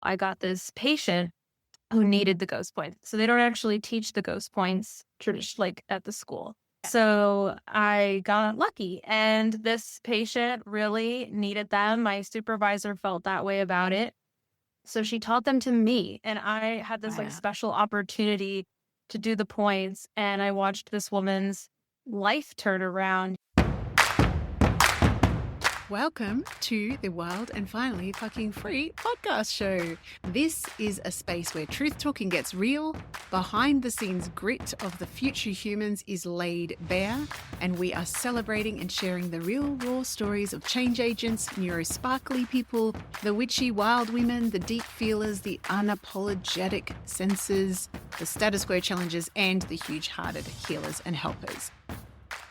I got this patient who needed the ghost points. So they don't actually teach the ghost points like at the school. So I got lucky and this patient really needed them. My supervisor felt that way about it. So she taught them to me and I had this like Wow. special opportunity to do the points and I watched this woman's life turn around. Welcome to the Wild and Finally Fucking Free podcast show. This is a space where truth talking gets real, behind the scenes grit of the future humans is laid bare, and we are celebrating and sharing the real raw stories of change agents, neurosparkly people, the witchy wild women, the deep feelers, the unapologetic sensors, the status quo challengers, and the huge-hearted healers and helpers.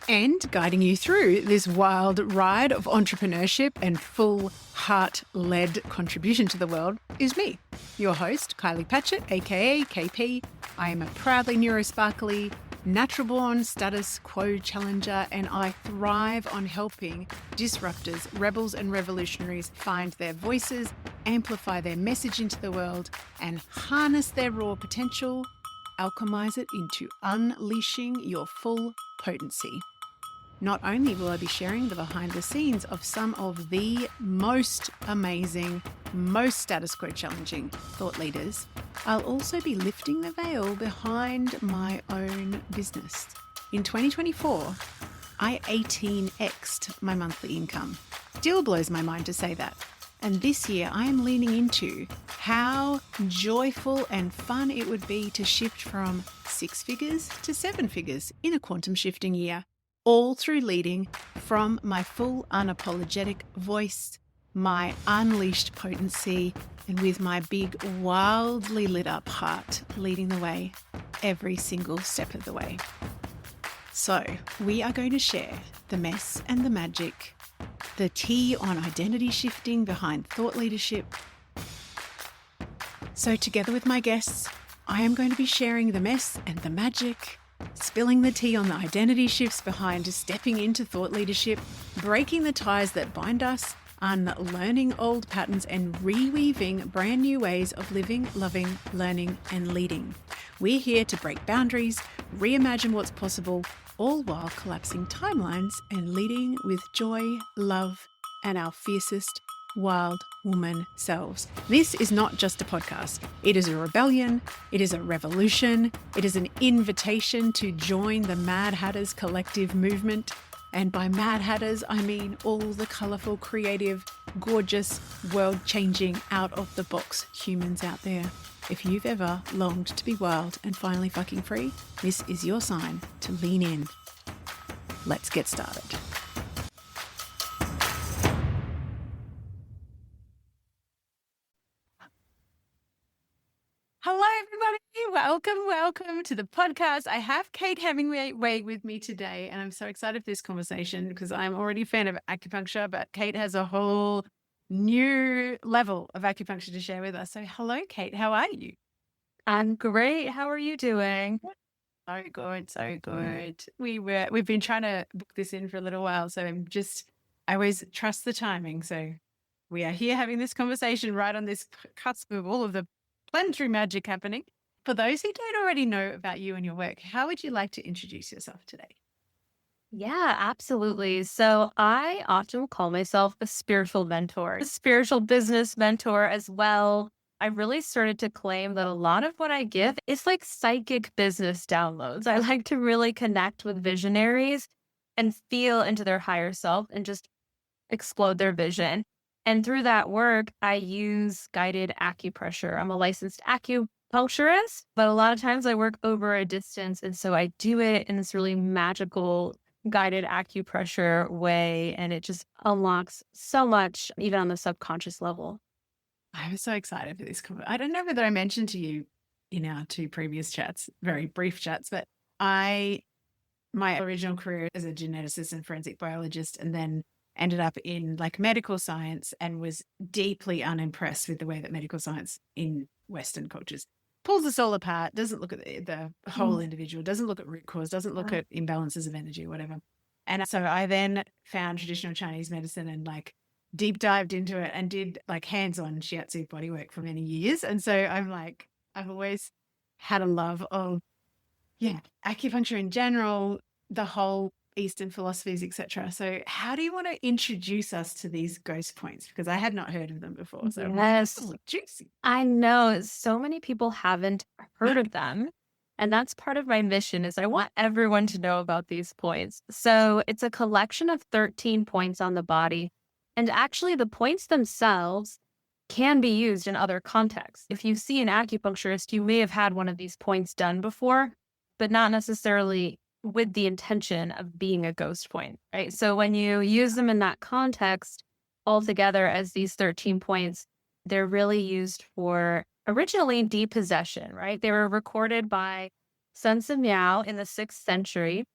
And guiding you through this wild ride of entrepreneurship and full heart-led contribution to the world is me, your host, Kylie Patchett, aka KP. I am a proudly neurosparkly, natural-born status quo challenger, and I thrive on helping disruptors, rebels, and revolutionaries find their voices, amplify their message into the world, and harness their raw potential, alchemize it into unleashing your full potency. Not only will I be sharing the behind the scenes of some of the most amazing, most status quo challenging thought leaders, I'll also be lifting the veil behind my own business. In 2024, I 18x'd my monthly income. Still blows my mind to say that. And this year I am leaning into how joyful and fun it would be to shift from 6 figures to 7 figures in a quantum shifting year. All through leading from my full unapologetic voice, my unleashed potency, and with my big, wildly lit up heart leading the way every single step of the way. So we are going to share the mess and the magic, the tea on identity shifting behind thought leadership. So together with my guests, I am going to be sharing the mess and the magic, spilling the tea on the identity shifts behind stepping into thought leadership, breaking the ties that bind us, unlearning old patterns, and reweaving brand new ways of living, loving, learning, and leading. We're here to break boundaries, reimagine what's possible, all while collapsing timelines and leading with joy, love, and our fiercest wild woman selves. This is not just a podcast. It is a rebellion. It is a revolution. It is an invitation to join the Mad Hatters collective movement. And by Mad Hatters, I mean all the colourful, creative, gorgeous, world-changing, out-of-the-box humans out there. If you've ever longed to be wild and finally fucking free, this is your sign to lean in. Let's get started. Hello, everybody. Welcome to the podcast. I have Kate Hemingway with me today, and I'm so excited for this conversation because I'm already a fan of acupuncture, but Kate has a whole new level of acupuncture to share with us. So hello, Kate. How are you? I'm great. How are you doing? So good, so good. We've been trying to book this in for a little while, so I always trust the timing. So we are here having this conversation right on this cusp of all of the planetary magic happening. For those who don't already know about you and your work, how would you like to introduce yourself today? Yeah, absolutely. So I often call myself a spiritual mentor, a spiritual business mentor as well. I really started to claim that a lot of what I give is like psychic business downloads. I like to really connect with visionaries and feel into their higher self and just explode their vision. And through that work, I use guided acupressure. I'm a licensed acupuncturist, but a lot of times I work over a distance. And so I do it in this really magical guided acupressure way. And it just unlocks so much, even on the subconscious level. I'm so excited for this. I don't know whether I mentioned to you in our 2 previous chats, very brief chats, but my original career as a geneticist and forensic biologist, and then ended up in like medical science and was deeply unimpressed with the way that medical science in Western cultures pulls us all apart, doesn't look at the whole individual, doesn't look at root cause, doesn't look at imbalances of energy or whatever. And so I then found traditional Chinese medicine and like deep dived into it and did like hands-on shiatsu bodywork for many years. And so I'm like, I've always had a love of, yeah, acupuncture in general, the whole Eastern philosophies, etc. So how do you want to introduce us to these ghost points? Because I had not heard of them before. So I'm like, Yes. oh, juicy. I know so many people haven't heard of them. And that's part of my mission is I want everyone to know about these points. So it's a collection of 13 points on the body. And actually the points themselves can be used in other contexts. If you see an acupuncturist, you may have had one of these points done before, but not necessarily with the intention of being a ghost point, right? So when you use them in that context altogether as these 13 points, they're really used for originally depossession, right? They were recorded by Sun Miao in the 6th century.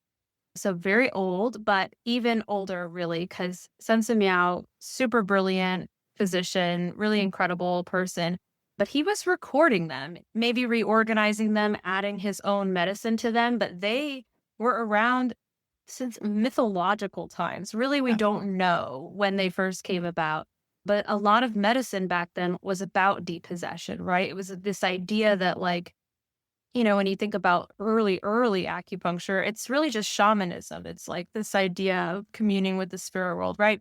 So very old, but even older, really, because Sun Miao, super brilliant physician, really incredible person. But he was recording them, maybe reorganizing them, adding his own medicine to them. But they were around since mythological times. Really, we Oh, don't know when they first came about. But a lot of medicine back then was about depossession, right? It was this idea that, like, when you think about early acupuncture, it's really just shamanism. It's like this idea of communing with the spirit world, right?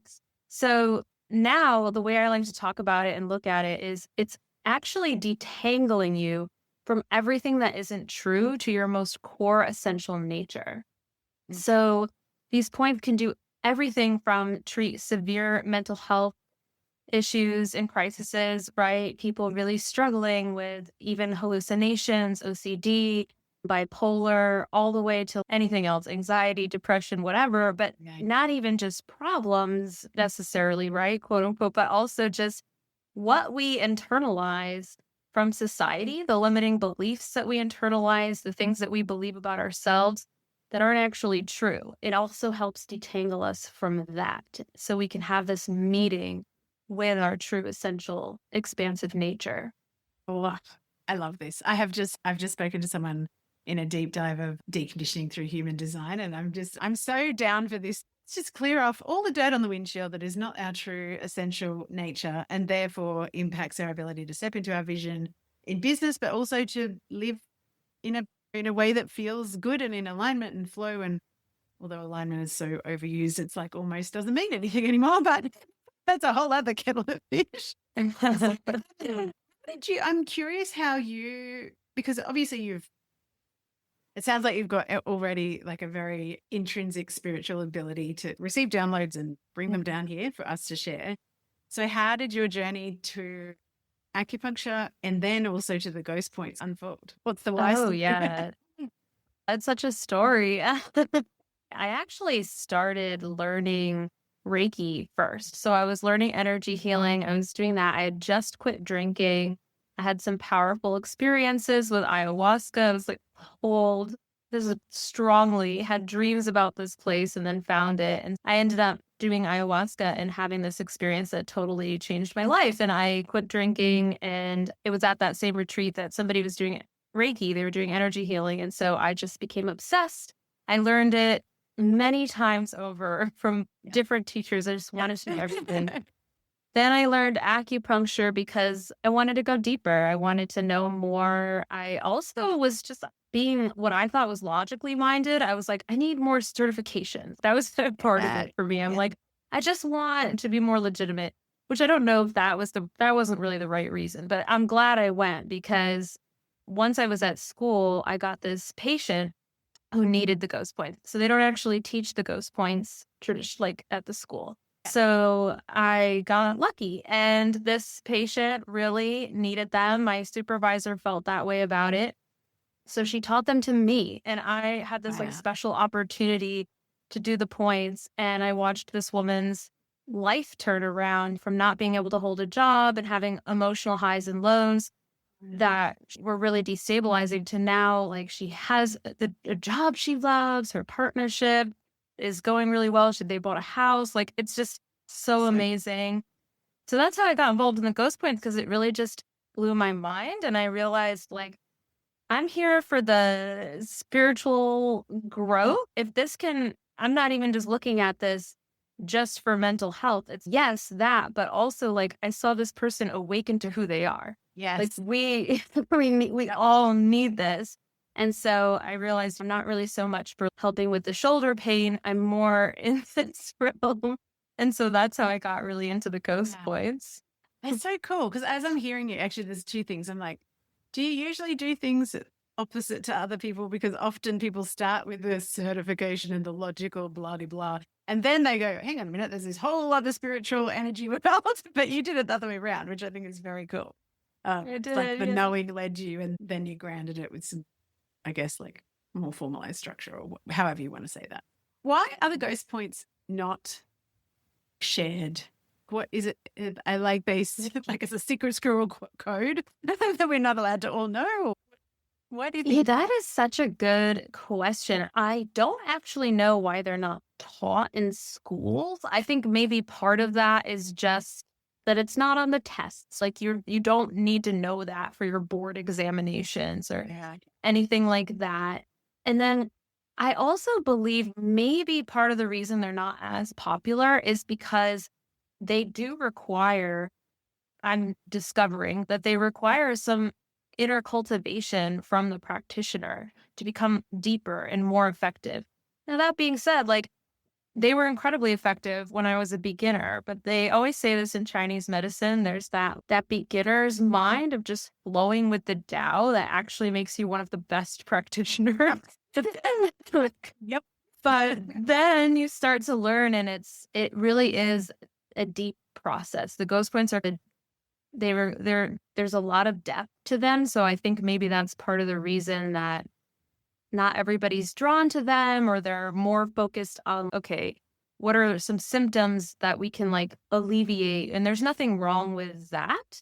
So now the way I like to talk about it and look at it is it's actually detangling you from everything that isn't true to your most core essential nature. mm, So these points can do everything from treat severe mental health issues and crises, right? People really struggling with even hallucinations, OCD, bipolar, all the way to anything else, anxiety, depression, whatever, but yeah. not even just problems necessarily, right? Quote unquote, but also just what we internalize from society, the limiting beliefs that we internalize, the things that we believe about ourselves that aren't actually true. It also helps detangle us from that so we can have this meeting with our true essential expansive nature. Oh, I love this. I've just spoken to someone in a deep dive of deconditioning through human design, and I'm so down for this. Let's just clear off all the dirt on the windshield that is not our true essential nature and therefore impacts our ability to step into our vision in business, but also to live in a way that feels good and in alignment and flow. And although alignment is so overused, it's like almost doesn't mean anything anymore, but that's a whole other kettle of fish. So, I'm curious how because obviously it sounds like you've got already like a very intrinsic spiritual ability to receive downloads and bring them down here for us to share. So how did your journey to acupuncture and then also to the ghost points unfold? What's the why Oh, story? yeah. That's such a story. I actually started learning Reiki first. So I was learning energy healing. I was doing that. I had just quit drinking. I had some powerful experiences with ayahuasca. I was like, hold this is strongly, had dreams about this place and then found it. And I ended up doing ayahuasca and having this experience that totally changed my life. And I quit drinking. And it was at that same retreat that somebody was doing Reiki. They were doing energy healing. And so I just became obsessed. I learned it many times over from different teachers. I just wanted to know everything. Then I learned acupuncture because I wanted to go deeper. I wanted to know more. I also was just being what I thought was logically minded. I was like, I need more certifications. That was a part of it for me. I'm like, I just want to be more legitimate, which I don't know if that wasn't really the right reason, but I'm glad I went because once I was at school, I got this patient who needed the ghost points. So they don't actually teach the ghost points like at the school. So I got lucky and this patient really needed them. My supervisor felt that way about it. So she taught them to me and I had this like Wow. special opportunity to do the points and I watched this woman's life turn around from not being able to hold a job and having emotional highs and lows that were really destabilizing to now, like she has a job she loves, her partnership is going really well. They bought a house. Like it's just so amazing. So that's how I got involved in the ghost points because it really just blew my mind. And I realized like I'm here for the spiritual growth. If this can, I'm not even just looking at this just for mental health. It's yes, that, but also like I saw this person awaken to who they are. Like Yes. we we all need this. And so I realized I'm not really so much for helping with the shoulder pain. I'm more in this realm. And so that's how I got really into the ghost Yeah. points. It's so cool because as I'm hearing you, actually, there's two things. I'm like, do you usually do things opposite to other people? Because often people start with the certification and the logical blah, blah, blah. And then they go, hang on a minute, there's this whole other spiritual energy world. But you did it the other way around, which I think is very cool. I It's like did, the yeah. knowing led you, and then you grounded it with some, I guess, like more formalized structure or however you want to say that. Why are the ghost points not shared? What is it? I like base, like it's a secret squirrel code that we're not allowed to all know. Why do you Yeah, think? that is such a good question. I don't actually know why they're not taught in schools. I think maybe part of that is just that it's not on the tests. Like you don't need to know that for your board examinations or Yeah. anything like that. And then I also believe maybe part of the reason they're not as popular is because they do require I'm discovering that they require some inner cultivation from the practitioner to become deeper and more effective. Now, that being said, like they were incredibly effective when I was a beginner, but they always say this in Chinese medicine. There's that beginner's mind of just flowing with the Tao that actually makes you one of the best practitioners. Yep. But then you start to learn, and it really is a deep process. The ghost points are there's a lot of depth to them, so I think maybe that's part of the reason that not everybody's drawn to them or they're more focused on, okay, what are some symptoms that we can, like, alleviate? And there's nothing wrong with that,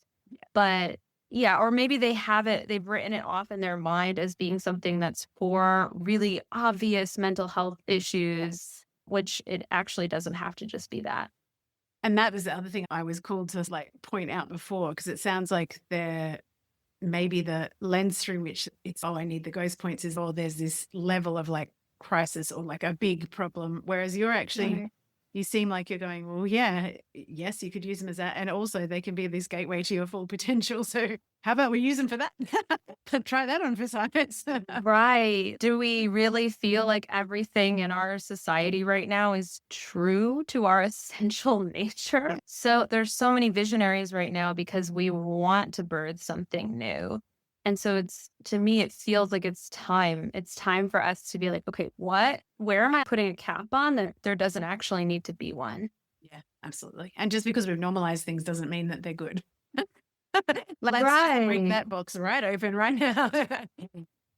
but yeah, or maybe they've written it off in their mind as being something that's for really obvious mental health issues, which it actually doesn't have to just be that. And that was the other thing I was called to like point out before, because it sounds like they're maybe the lens through which it's, oh, I need the ghost points is, oh, there's this level of like crisis or like a big problem. Whereas you're actually, Right. you seem like you're going, well, yeah, yes, you could use them as that. And also they can be this gateway to your full potential. So how about we use them for that? Try that on for science. Right. Do we really feel like everything in our society right now is true to our essential nature? So there's so many visionaries right now because we want to birth something new. And so to me, it feels like it's time. It's time for us to be like, okay, where am I putting a cap on that there doesn't actually need to be one? Yeah, absolutely. And just because we've normalized things doesn't mean that they're good. Let's just break Right. that box right open right now.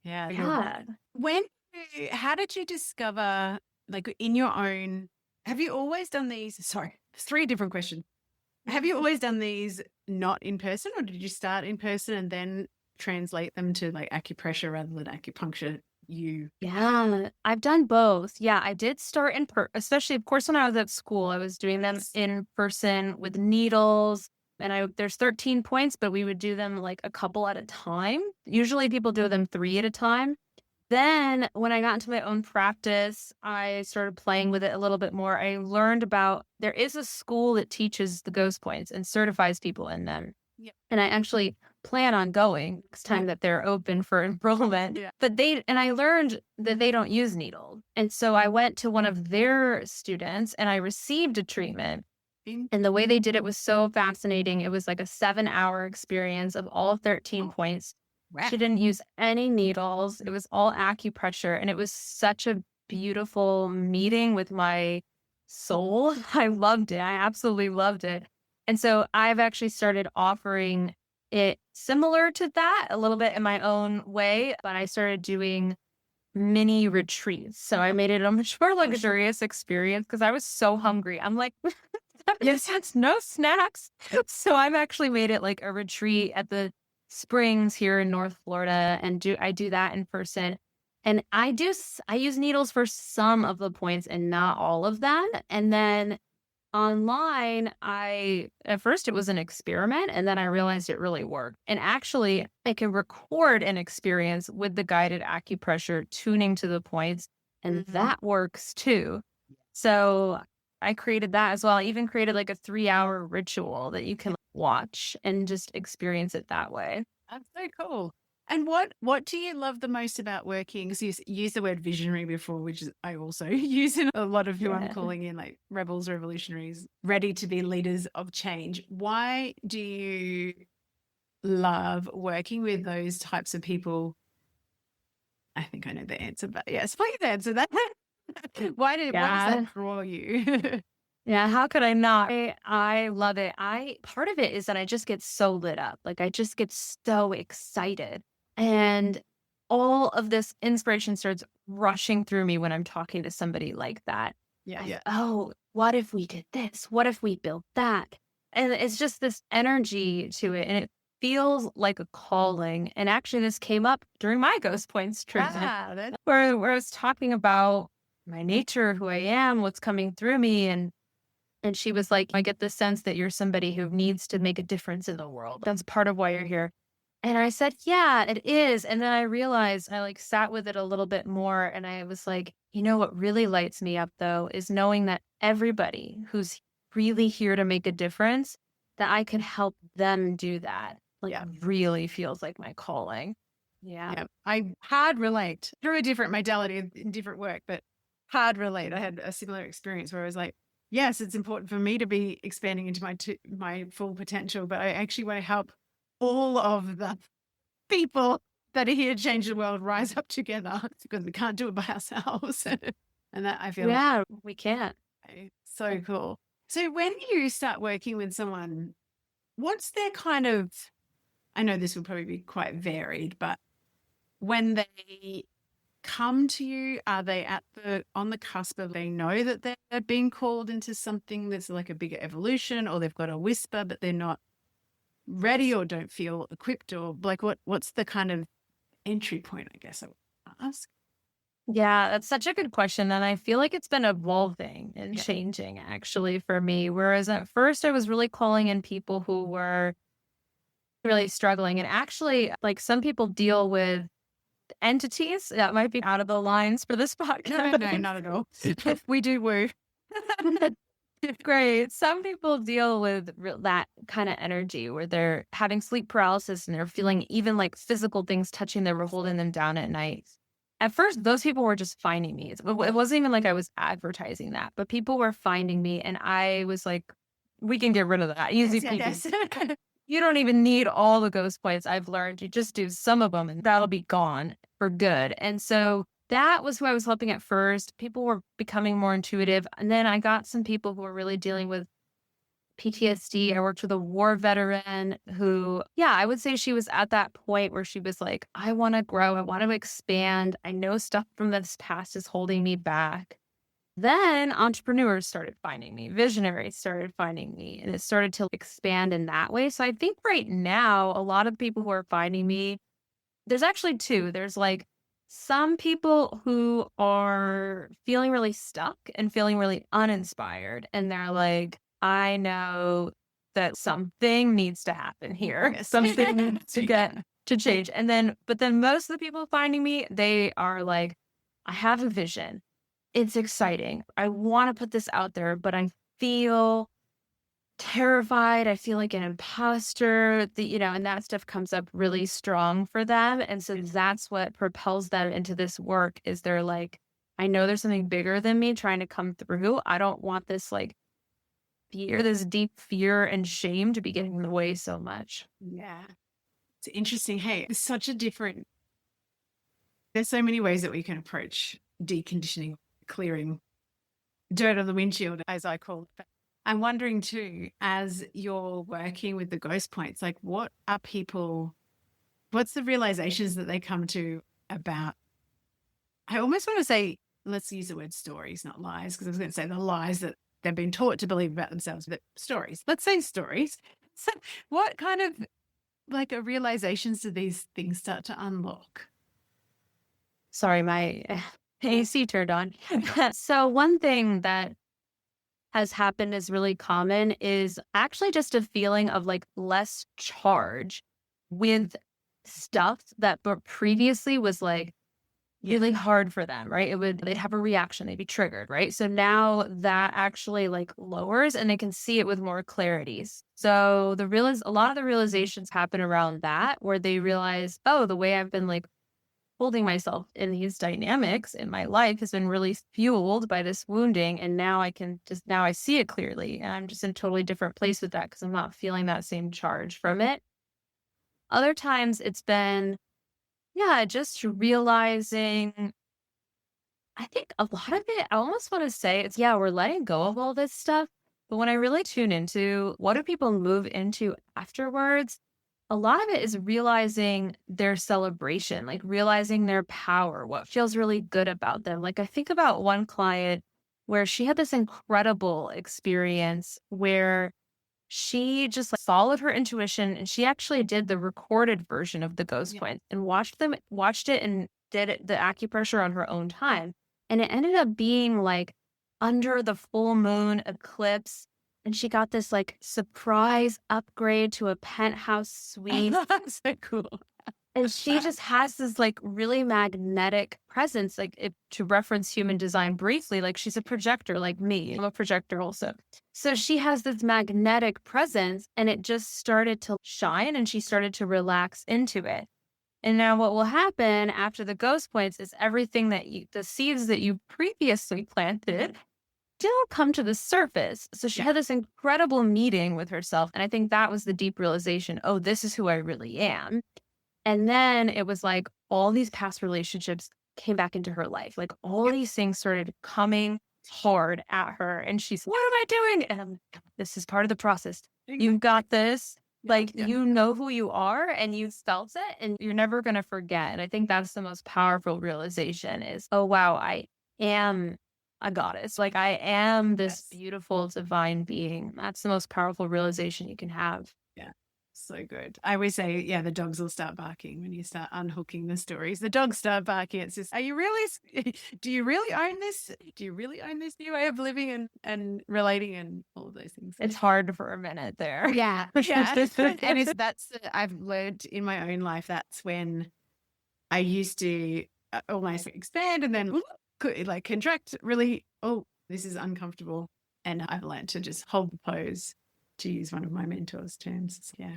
Yeah. Yeah. When, how did you discover, like in your own, have you always done these? Sorry, there's three different questions. Have you always done these not in person, or did you start in person and then translate them to like acupressure rather than acupuncture? Yeah, I've done both. Yeah, I did start especially of course when I was at school, I was doing them in person with needles and there's 13 points, but we would do them like a couple at a time. Usually people do them 3 at a time. Then when I got into my own practice, I started playing with it a little bit more. I learned about there is a school that teaches the ghost points and certifies people in them. Yep. And I actually plan on going next time that they're open for enrollment. Yeah. But I learned that they don't use needles. And so I went to one of their students and I received a treatment. And the way they did it was so fascinating. It was like a 7-hour experience of all 13 points. Wow. She didn't use any needles. It was all acupressure. And it was such a beautiful meeting with my soul. I loved it. I absolutely loved it. And so I've actually started offering it similar to that a little bit in my own way, but I started doing mini retreats. So I made it a much more luxurious experience because I was so hungry. I'm like, yes, that's no snacks. So I've actually made it like a retreat at the springs here in North Florida and I do that in person. And I use needles for some of the points and not all of them. And then online, at first it was an experiment and then I realized it really worked. And actually, I can record an experience with the guided acupressure tuning to the points, and that works too. So I created that as well. I even created like a 3-hour ritual that you can watch and just experience it that way. That's so cool. And what do you love the most about working? Because you used the word visionary before, which is I also use in a lot of who I'm Yeah. calling in, like rebels, revolutionaries, ready to be leaders of change. Why do you love working with those types of people? I think I know the answer, but yes, please answer that. Why does Yeah. that draw you? Yeah, how could I not? I love it. I part of it is that I just get so lit up. Like I just get so excited. And all of this inspiration starts rushing through me when I'm talking to somebody like that. Yeah, yeah. Oh, what if we did this? What if we built that? And it's just this energy to it. And it feels like a calling. And actually this came up during my Ghost Points treatment Ah, that, where I was talking about my nature, who I am, what's coming through me. And she was like, "I get the sense that you're somebody who needs to make a difference in the world. That's part of why you're here." And I said, "Yeah, it is." And then I realized I like sat with it a little bit more and I was like, "You know what really lights me up though is knowing that everybody who's really here to make a difference, that I can help them do that." Like yeah. really feels like my calling. Yeah. Yeah, I hard relate through a different modality in different work, but hard relate. I had a similar experience where I was like, yes, it's important for me to be expanding into my full potential, but I actually want to help all of the people that are here to change the world rise up together because we can't do it by ourselves. And that I feel Yeah, we can't. so cool. So when you start working with someone, what's their kind of, I know this will probably be quite varied, but when they come to you, are they at the on the cusp of they know that they're being called into something that's like a bigger evolution, or they've got a whisper but they're not ready or don't feel equipped, or like what's the kind of entry point, I guess I would ask? Yeah, that's such a good question. And I feel like it's been evolving and Yeah. changing actually for me. Whereas at first I was really calling in people who were really struggling. And actually, like some people deal with entities that might be out of the lines for this No, podcast. not at all. We do woo. Great. Some people deal with that kind of energy where they're having sleep paralysis and they're feeling even like physical things touching them or holding them down at night. At first, those people were just finding me. It wasn't even like I was advertising that, but people were finding me. And I was like, we can get rid of that. Easy Yes, peasy. yes. You don't even need all the ghost points. I've learned you just do some of them and that'll be gone for good. And so that was who I was helping at first. People were becoming more intuitive. And then I got some people who were really dealing with PTSD. I worked with a war veteran who, yeah, I would say she was at that point where she was like, I want to grow. I want to expand. I know stuff from this past is holding me back. Then entrepreneurs started finding me, visionaries started finding me, and it started to expand in that way. So I think right now, a lot of people who are finding me, there's actually two. There's like some people who are feeling really stuck and feeling really uninspired. And they're like, I know that something needs to happen here. Yes. Something needs to get Yeah. to change. But then most of the people finding me, they are like, I have a vision. It's exciting. I want to put this out there, but I feel terrified. I feel like an imposter, and that stuff comes up really strong for them. And so that's what propels them into this work is they're like, I know there's something bigger than me trying to come through. I don't want this like fear, this deep fear and shame to be getting in the way so much. Yeah. It's interesting. Hey, it's such a different, there's so many ways that we can approach deconditioning, clearing dirt on the windshield, as I call it. But I'm wondering too, as you're working with the ghost points, like what are people, what's the realizations that they come to about? I almost want to say, let's use the word stories, not lies, because I was going to say the lies that they've been taught to believe about themselves, but stories. Let's say stories. So, what kind of like realizations do these things start to unlock? Sorry, my AC turned on. So one thing that has happened is really common is actually just a feeling of like less charge with stuff that previously was like Yeah. really hard for them, right? They'd have a reaction, they'd be triggered, right? So now that actually like lowers and they can see it with more clarities. So a lot of the realizations happen around that where they realize, oh, the way I've been like holding myself in these dynamics in my life has been really fueled by this wounding. And now I see it clearly. And I'm just in a totally different place with that because I'm not feeling that same charge from it. Other times it's been, yeah, just realizing, I think a lot of it, I almost want to say it's, yeah, we're letting go of all this stuff. But when I really tune into what do people move into afterwards, a lot of it is realizing their celebration, like realizing their power, what feels really good about them. Like I think about one client where she had this incredible experience where she just like, followed her intuition and she actually did the recorded version of the ghost Yeah. points and watched it and the acupressure on her own time. And it ended up being like under the full moon eclipse. And she got this like surprise upgrade to a penthouse suite. That's so cool. And she just has this like really magnetic presence, like to reference human design briefly, like she's a projector like me. I'm a projector also. So she has this magnetic presence and it just started to shine and she started to relax into it. And now what will happen after the ghost points is everything the seeds that you previously planted still come to the surface. So she Yeah. had this incredible meeting with herself. And I think that was the deep realization, oh, this is who I really am. And then it was like all these past relationships came back into her life. Like all Yeah. these things started coming hard at her. And she's, what am I doing? And I'm like, this is part of the process. You've got this. Yeah. Like, Yeah. you know who you are and you felt it and you're never going to forget. And I think that's the most powerful realization is, oh, wow, I am a goddess. Like, I am this Yes. beautiful divine being. That's the most powerful realization you can have. Yeah. So good. I always say, yeah, the dogs will start barking when you start unhooking the stories. The dogs start barking. It's just, are you really, do you really own this? Do you really own this new way of living and relating and all of those things? It's hard for a minute there. Yeah. Yeah. And I've learned in my own life, that's when I used to almost expand and then like contract really, oh, this is uncomfortable. And I've learned to just hold the pose, to use one of my mentor's terms. Yeah.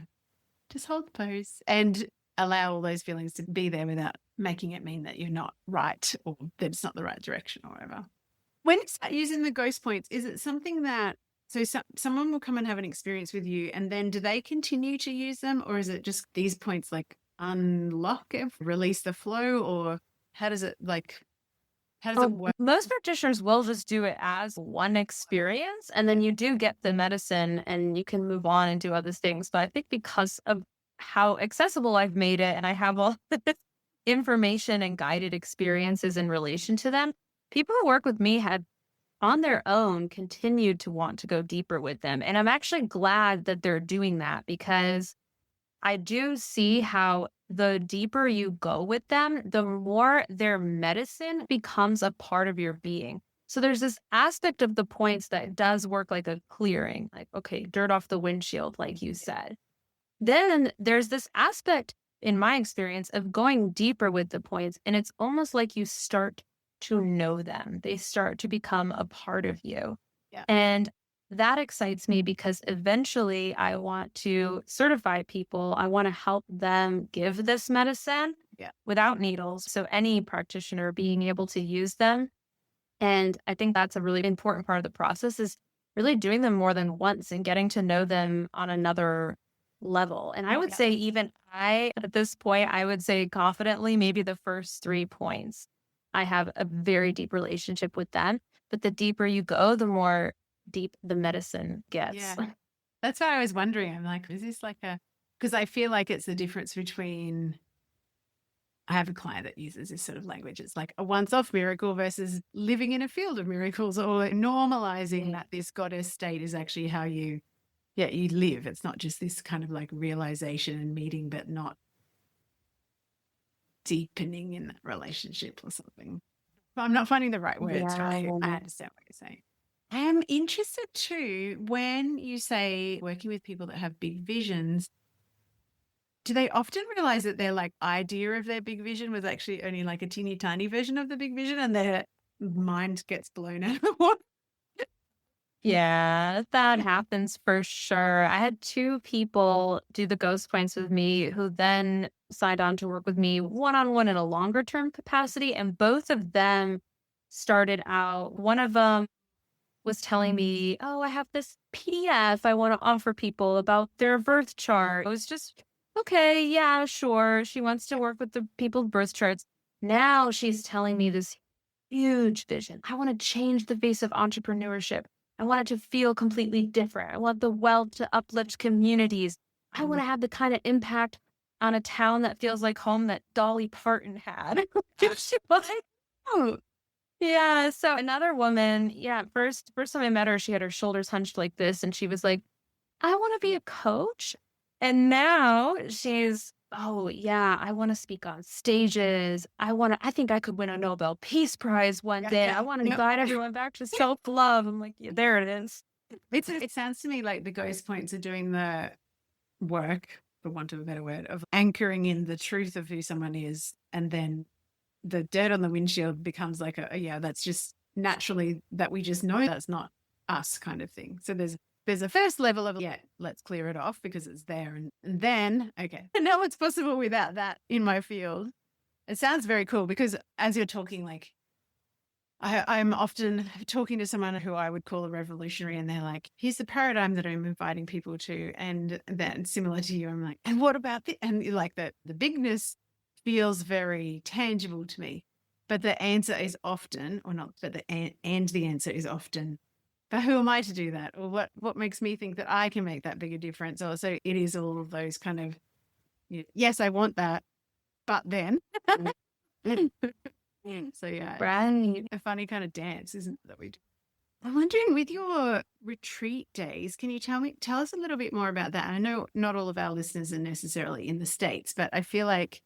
Just hold the pose and allow all those feelings to be there without making it mean that you're not right or that it's not the right direction or whatever. When you start using the ghost points, is it something that, someone will come and have an experience with you and then do they continue to use them, or is it just these points like unlock it, release the flow, or how does it work? Most practitioners will just do it as one experience, and then you do get the medicine and you can move on and do other things. But I think because of how accessible I've made it and I have all this information and guided experiences in relation to them, people who work with me had on their own continued to want to go deeper with them. And I'm actually glad that they're doing that because I do see how the deeper you go with them, the more their medicine becomes a part of your being. So there's this aspect of the points that does work like a clearing, like, okay, dirt off the windshield, like you said. Then there's this aspect, in my experience, of going deeper with the points. And it's almost like you start to know them, they start to become a part of you. Yeah. And that excites me because eventually I want to certify people. I want to help them give this medicine Yeah. without needles. So any practitioner being able to use them. And I think that's a really important part of the process is really doing them more than once and getting to know them on another level. And I would say even at this point, I would say confidently, maybe the first 3 points, I have a very deep relationship with them. But the deeper you go, the more deep the medicine gets. Yeah. That's why I was wondering. I'm like, is this like because I feel like it's the difference between, I have a client that uses this sort of language. It's like a once-off miracle versus living in a field of miracles, or normalizing that this goddess state is actually how you live. It's not just this kind of like realization and meeting, but not deepening in that relationship or something. But I'm not finding the right words. Yeah. Right? I understand what you're saying. I am interested too, when you say working with people that have big visions, Do they often realize that their like idea of their big vision was actually only like a teeny tiny version of the big vision and their mind gets blown out of the water? Yeah, that happens for sure. I had two people do the ghost points with me who then signed on to work with me one on one in a longer term capacity. And both of them started out, one of them was telling me, "Oh, I have this PDF I want to offer people about their birth chart." It was just, okay, yeah, sure. She wants to work with the people's birth charts. Now she's telling me this huge vision. I want to change the face of entrepreneurship. I want it to feel completely different. I want the wealth to uplift communities. I want to have the kind of impact on a town that feels like home that Dolly Parton had. She was like, oh, yeah. So another woman, yeah, first time I met her, she had her shoulders hunched like this, and she was like, I want to be a coach. And now she's, oh, yeah, I want to speak on stages. I think I could win a Nobel Peace Prize one Yeah, day. yeah. I want to Yep. guide everyone back to self love. I'm like, yeah, there it is. It sounds to me like the ghost points are doing the work, for want of a better word, of anchoring in the truth of who someone is. And then the dirt on the windshield becomes like yeah, that's just naturally that we just know that's not us kind of thing. So there's a first level of, yeah, let's clear it off because it's there. And then, okay, and now what's possible without that in my field? It sounds very cool because as you're talking, like, I'm often talking to someone who I would call a revolutionary, and they're like, here's the paradigm that I'm inviting people to. And then similar to you, I'm like, and what about the, and like the bigness feels very tangible to me. But the answer is often, or not, but the answer is often, but who am I to do that? Or what makes me think that I can make that bigger difference? Or so it is all of those kind of, yes, I want that, but then. So yeah, Right. a funny kind of dance, isn't it, that we do? I'm wondering, with your retreat days, can you tell us a little bit more about that? I know not all of our listeners are necessarily in the States, but I feel like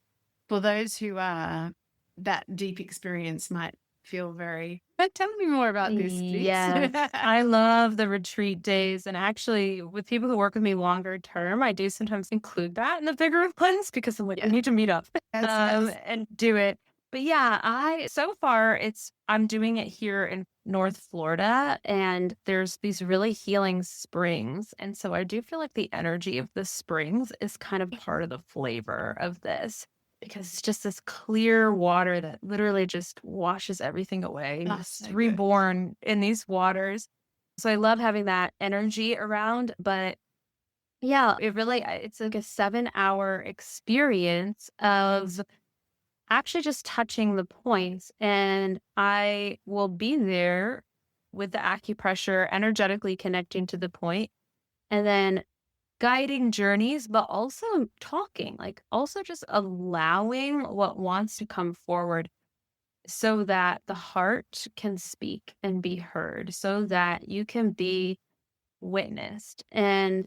for those who are, that deep experience might feel very, but tell me more about this, please. Yes, I love the retreat days. And actually, with people who work with me longer term, I do sometimes include that in the bigger ones because I'm like, we Yeah. need to meet up Yes. and do it. But yeah, so far I'm doing it here in North Florida, and there's these really healing springs. And so I do feel like the energy of the springs is kind of part of the flavor of this because it's just this clear water that literally just washes everything away. You're Oh, just so good. reborn in these waters. So I love having that energy around. But yeah, it's like a 7 hour experience of actually just touching the points. And I will be there with the acupressure, energetically connecting to the point, and then guiding journeys, but also talking, like also just allowing what wants to come forward so that the heart can speak and be heard, so that you can be witnessed. And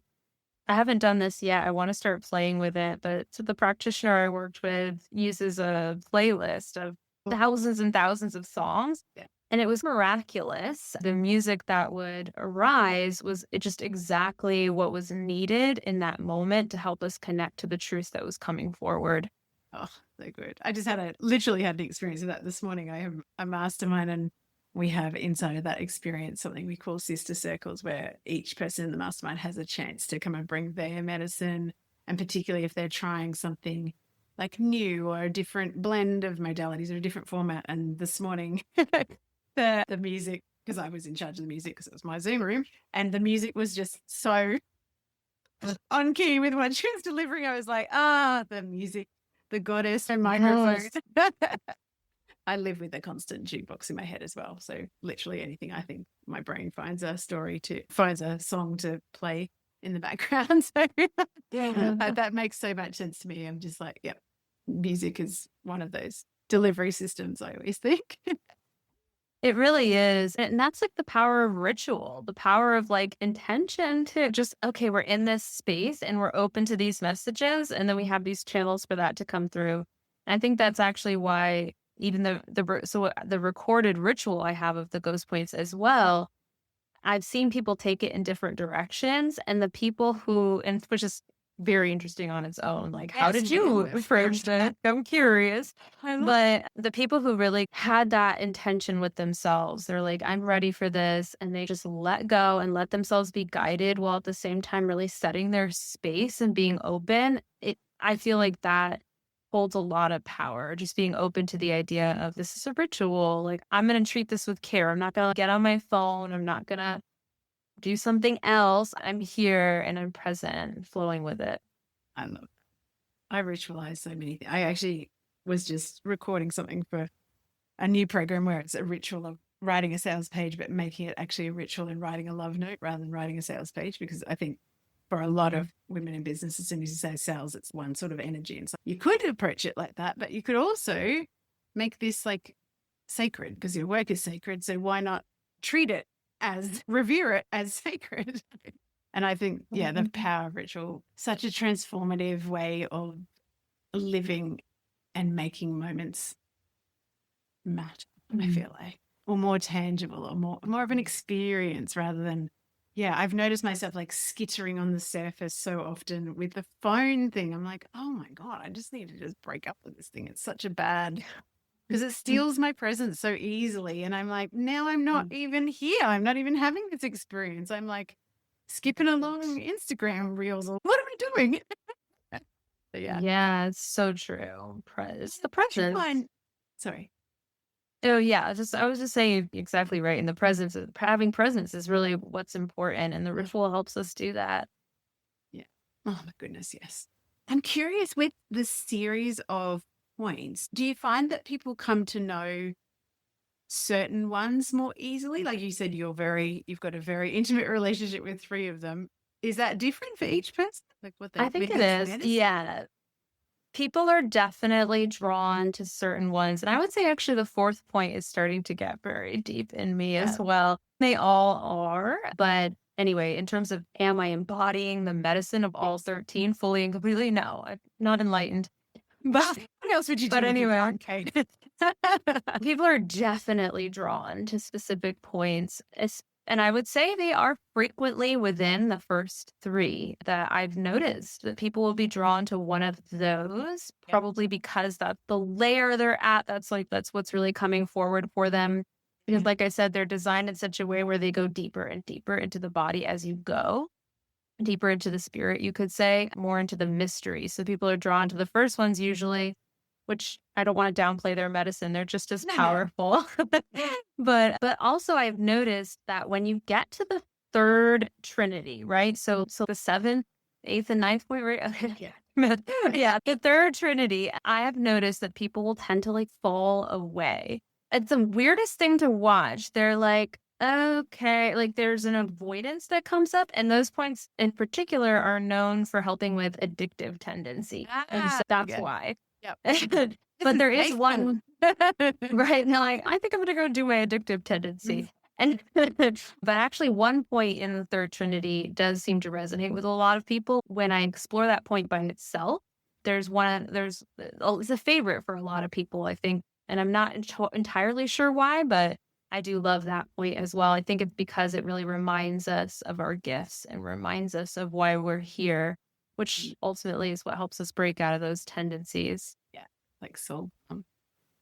I haven't done this yet. I want to start playing with it, but so the practitioner I worked with uses a playlist of thousands and thousands of songs. Yeah. And it was miraculous. The music that would arise was just exactly what was needed in that moment to help us connect to the truth that was coming forward. Oh, so good. I just literally had an experience of that this morning. I have a mastermind, and we have inside of that experience something we call sister circles, where each person in the mastermind has a chance to come and bring their medicine. And particularly if they're trying something like new or a different blend of modalities or a different format. And this morning, the music, because I was in charge of the music because it was my Zoom room, and the music was just so on key with what she was delivering. I was like, the music, the goddess and microphone. Yes. I live with a constant jukebox in my head as well. So literally anything, I think my brain finds a song to play in the background. So that makes so much sense to me. I'm just like, yep, music is one of those delivery systems, I always think. It really is. And that's like the power of ritual, the power of like intention to just, okay, we're in this space and we're open to these messages. And then we have these channels for that to come through. And I think that's actually why even the recorded ritual I have of the ghost points as well, I've seen people take it in different directions. And the people who, and which is very interesting on its own. Like, how Yes, did it you is. approach that? I'm curious. I love But the people who really had that intention with themselves, they're like, I'm ready for this. And they just let go and let themselves be guided while at the same time really setting their space and being open. I feel like that holds a lot of power, just being open to the idea of this is a ritual. Like, I'm going to treat this with care. I'm not going to get on my phone. I'm not going to do something else. I'm here and I'm present and flowing with it. I love I ritualize so many things. I actually was just recording something for a new program where it's a ritual of writing a sales page, but making it actually a ritual and writing a love note rather than writing a sales page. Because I think for a lot of women in business, as soon as you say sales, it's one sort of energy. And so you could approach it like that, but you could also make this like sacred because your work is sacred. So why not treat it as, revere it as sacred? And I think, yeah, the power of ritual, such a transformative way of living and making moments matter, I feel like, or more tangible or more of an experience rather than, yeah, I've noticed myself like skittering on the surface so often with the phone thing. I'm like, oh my God, I just need to just break up with this thing. It's such a bad, because it steals my presence so easily. And I'm like, now I'm not even here. I'm not even having this experience. I'm like skipping along Instagram reels. Or what am I doing? So, yeah. Yeah, it's so true. It's the presence. Sorry. Oh yeah, I was just saying exactly right. And the presence, having presence is really what's important, and the ritual helps us do that. Yeah. Oh my goodness, yes. I'm curious with the series of points, do you find that people come to know certain ones more easily? Like you said, you've got a very intimate relationship with three of them. Is that different for each person? Like what I they think it is. notice? Yeah. People are definitely drawn to certain ones. And I would say actually the fourth point is starting to get very deep in me as well. They all are. But anyway, in terms of am I embodying the medicine of all 13 fully and completely? No, I'm not enlightened. But What else would you but do with your anyway, time, Kate? people are definitely drawn to specific points. And I would say they are frequently within the first three that I've noticed that people will be drawn to one of those, probably because that's the layer they're at. That's what's really coming forward for them. Because, like I said, they're designed in such a way where they go deeper and deeper into the body as you go, deeper into the spirit, you could say, more into the mystery. So people are drawn to the first ones usually, which I don't want to downplay their medicine. They're just as No. powerful. But also I've noticed that when you get to the third trinity, right? So the seventh, eighth, and ninth point, right? Yeah. Yeah, the third trinity, I have noticed that people will tend to like fall away. It's the weirdest thing to watch. They're like, okay, like there's an avoidance that comes up, and those points in particular are known for helping with addictive tendency. And so that's Yeah. why. Yep. But there is Safe one right now, like, I think I'm gonna go do my addictive tendency. And but actually one point in the third trinity does seem to resonate with a lot of people. When I explore that point by itself, it's a favorite for a lot of people, I think. And I'm not entirely sure why, but I do love that point as well. I think it's because it really reminds us of our gifts and reminds us of why we're here, which ultimately is what helps us break out of those tendencies. Yeah, like soul.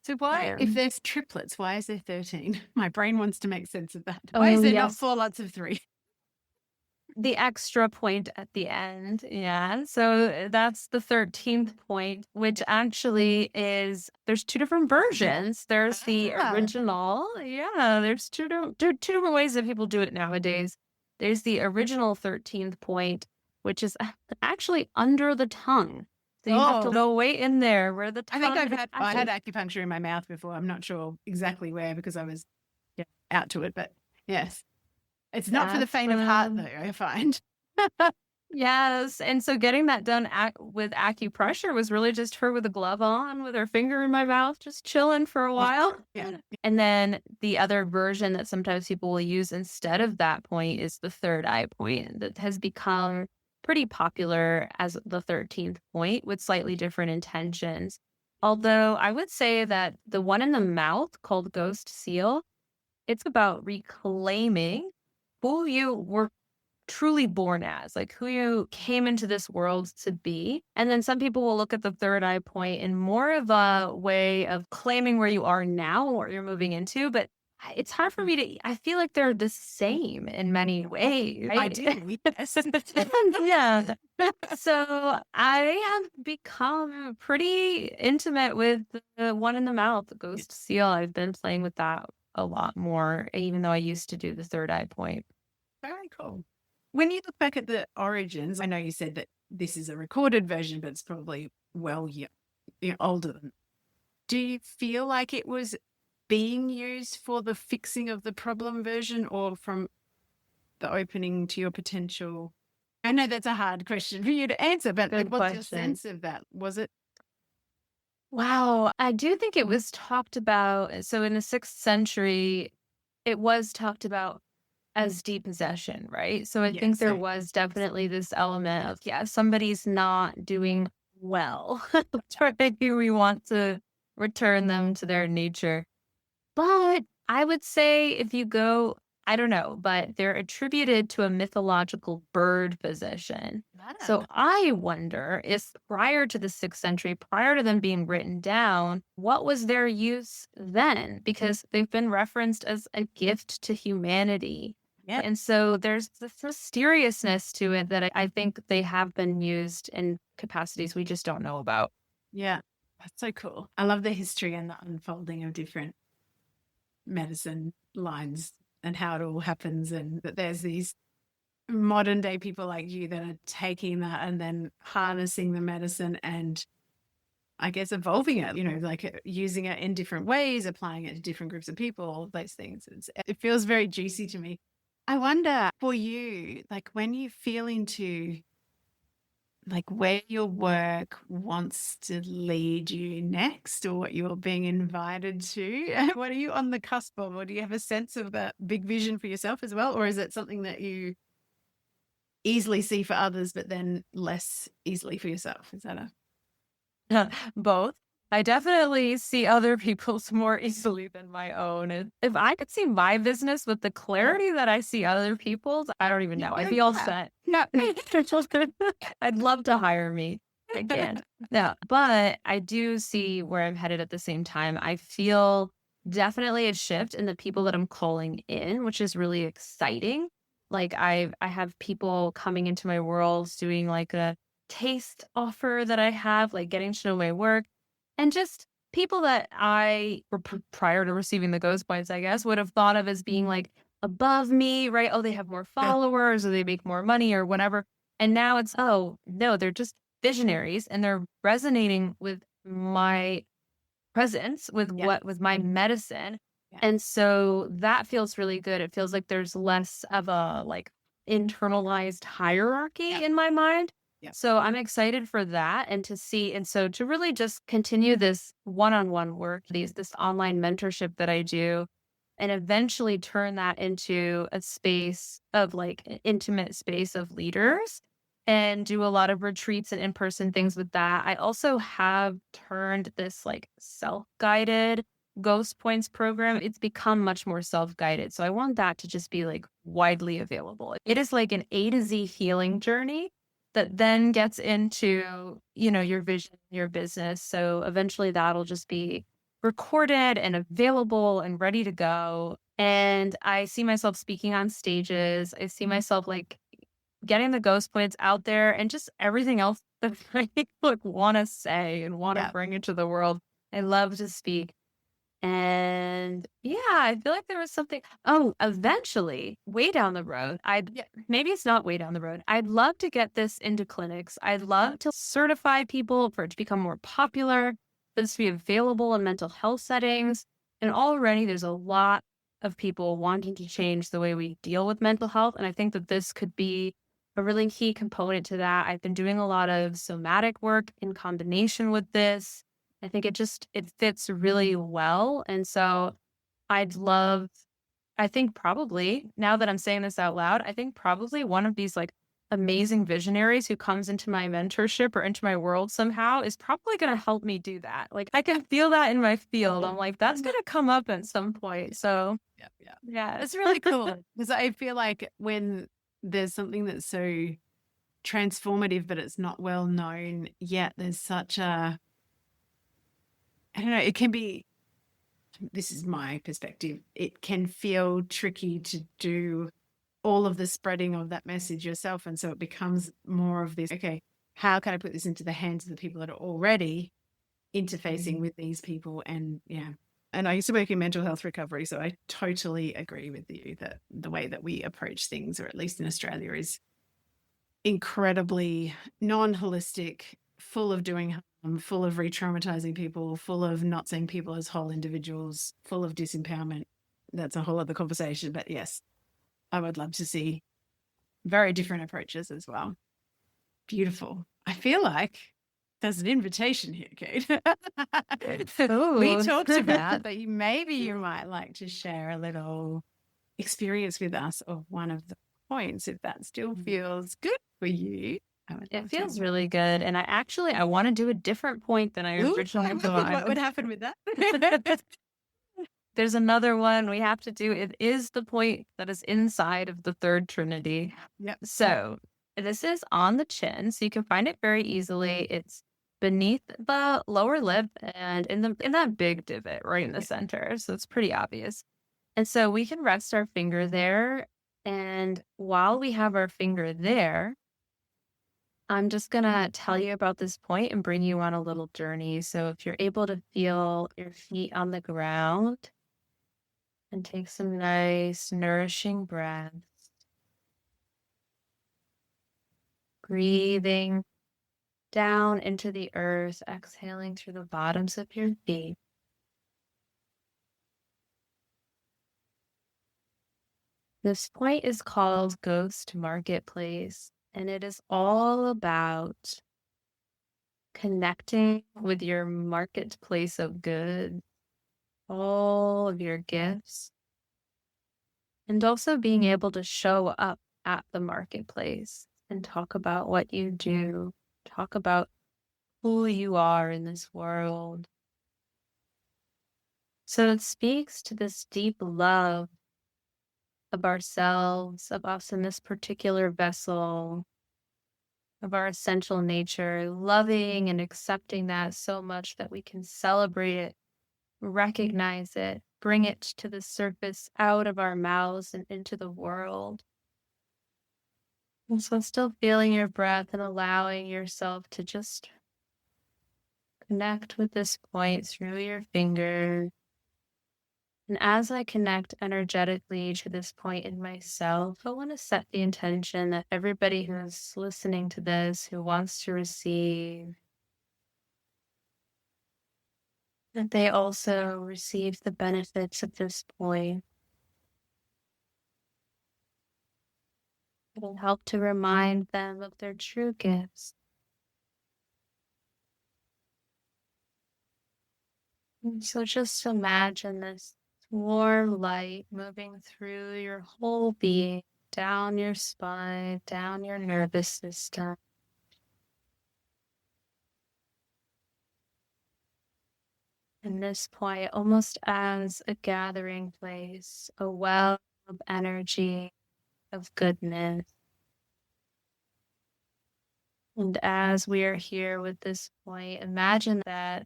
So why, Yeah. if there's triplets, why is there 13? My brain wants to make sense of that. Why is Oh, there not yes. 4 lots of 3? The extra point at the end. Yeah. So that's the 13th point, which actually there's two different versions. There's the original. Yeah. There's two different ways that people do it nowadays. There's the original 13th point, which is actually under the tongue. So you have to go way in there where the I tongue. think I had acupuncture in my mouth before. I'm not sure exactly where because I was out to it, but yes. It's not for the faint of heart though, I find. Yes, and so getting that done with acupressure was really just her with a glove on, with her finger in my mouth, just chilling for a while. Yeah. And then the other version that sometimes people will use instead of that point is the third eye point that has become pretty popular as the 13th point with slightly different intentions. Although I would say that the one in the mouth called Ghost Seal, it's about reclaiming who you were truly born as, like who you came into this world to be. And then some people will look at the third eye point in more of a way of claiming where you are now or you're moving into. But it's hard for me to, I feel like they're the same in many ways, right? Ideally, yes. Yeah. So I have become pretty intimate with the one in the mouth, the ghost seal. I've been playing with that a lot more, even though I used to do the third eye point. Very cool. When you look back at the origins, I know you said that this is a recorded version, but it's probably older than. Do you feel like it was being used for the fixing of the problem version or from the opening to your potential? I know that's a hard question for you to answer, but Good what's your question. sense of that? Was it? Wow. I do think it was talked about. So in the 6th century, it was talked about as depossession, right? So I think Yes. there was definitely this element of, yeah, somebody's not doing well. Maybe we want to return them to their nature. But I would say if you go, I don't know, but they're attributed to a mythological bird position. So I wonder if prior to the 6th century, prior to them being written down, what was their use then? Because they've been referenced as a gift to humanity. Yeah. And so there's this mysteriousness to it that I think they have been used in capacities we just don't know about. Yeah. That's so cool. I love the history and the unfolding of different medicine lines and how it all happens, and that there's these modern day people like you that are taking that and then harnessing the medicine and I guess evolving it, like using it in different ways, applying it to different groups of people, all of those things. It feels very juicy to me. I wonder for you, like when you feel into like where your work wants to lead you next or what you're being invited to, what are you on the cusp of? Or do you have a sense of that big vision for yourself as well? Or is it something that you easily see for others, but then less easily for yourself? Is that a Both. I definitely see other people's more easily than my own. And if I could see my business with the clarity that I see other people's, I don't even know. I'd be all set. No, I'd love to hire me. I can't. No, but I do see where I'm headed at the same time. I feel definitely a shift in the people that I'm calling in, which is really exciting. Like I have people coming into my world doing like a taste offer that I have, like getting to know my work and just people that prior to receiving the ghost points, I guess, would have thought of as being like above me, right? Oh, they have more followers or they make more money or whatever. And now it's, oh, no, they're just visionaries and they're resonating with my presence, with with my medicine. Yeah. And so that feels really good. It feels like there's less of a like internalized hierarchy in my mind. Yeah. So I'm excited for that and to see, and so to really just continue this one-on-one work, this online mentorship that I do, and eventually turn that into a space of like an intimate space of leaders and do a lot of retreats and in-person things with that. I also have turned this like self-guided ghost points program. It's become much more self-guided. So I want that to just be like widely available. It is like an A to Z healing journey that then gets into, your vision, your business. So eventually that'll just be recorded and available and ready to go. And I see myself speaking on stages. I see myself like getting the ghost points out there and just everything else that I like want to say and want to bring into the world. I love to speak. And yeah, I feel like there was something. Oh, eventually, way down the road, maybe it's not way down the road. I'd love to get this into clinics. I'd love to certify people for it to become more popular, for this to be available in mental health settings. And already there's a lot of people wanting to change the way we deal with mental health. And I think that this could be a really key component to that. I've been doing a lot of somatic work in combination with this. I think it fits really well. And so I think probably now that I'm saying this out loud, I think probably one of these like amazing visionaries who comes into my mentorship or into my world somehow is probably going to help me do that. Like I can feel that in my field. I'm like, that's going to come up at some point. So yeah. yeah, It's really cool because I feel like when there's something that's so transformative, but it's not well known yet. There's such a, I don't know, it can be, this is my perspective, it can feel tricky to do all of the spreading of that message yourself. And so it becomes more of this, okay, how can I put this into the hands of the people that are already interfacing with these people? And yeah. And I used to work in mental health recovery. So I totally agree with you that the way that we approach things, or at least in Australia, is incredibly non-holistic, full of doing harm, full of re-traumatizing people, full of not seeing people as whole individuals, full of disempowerment. That's a whole other conversation. But yes, I would love to see very different approaches as well. Beautiful. I feel like there's an invitation here, Kate. We Ooh. talked about that maybe you might like to share a little experience with us of one of the points, if that still feels good for you. I would It love to. feels really good. And I want to do a different point than I Ooh, originally what would thought. happen with that? There's another one we have to do. It is the point that is inside of the third trinity. Yep. So this is on the chin, so you can find it very easily. It's beneath the lower lip and in that big divot right in the Yep. center. So it's pretty obvious. And so we can rest our finger there. And while we have our finger there, I'm just gonna tell you about this point and bring you on a little journey. So if you're able to feel your feet on the ground and take some nice nourishing breaths, breathing down into the earth, exhaling through the bottoms of your feet. This point is called Ghost Marketplace, and it is all about connecting with your marketplace of goods, all of your gifts, and also being able to show up at the marketplace and talk about what you do, talk about who you are in this world. So it speaks to this deep love of ourselves, of us in this particular vessel, of our essential nature, loving and accepting that so much that we can celebrate it, recognize it, bring it to the surface out of our mouths and into the world. And so still feeling your breath and allowing yourself to just connect with this point through your fingers. And as I connect energetically to this point in myself, I want to set the intention that everybody who's listening to this, who wants to receive, that they also receive the benefits of this point. It'll help to remind them of their true gifts. And so just imagine this warm light moving through your whole being, down your spine, down your nervous system. And this point almost as a gathering place, a well of energy, of goodness. And as we are here with this point, imagine that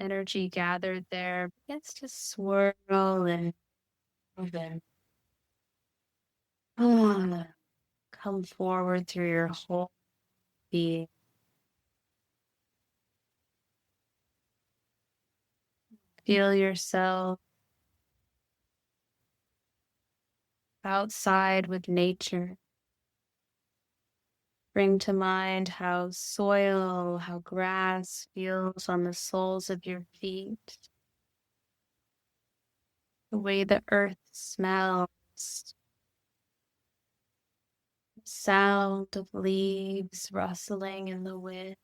energy gathered there begins to swirl and move and come forward through your whole being. Feel yourself outside with nature. Bring to mind how soil, how grass feels on the soles of your feet, the way the earth smells, sound of leaves rustling in the wind,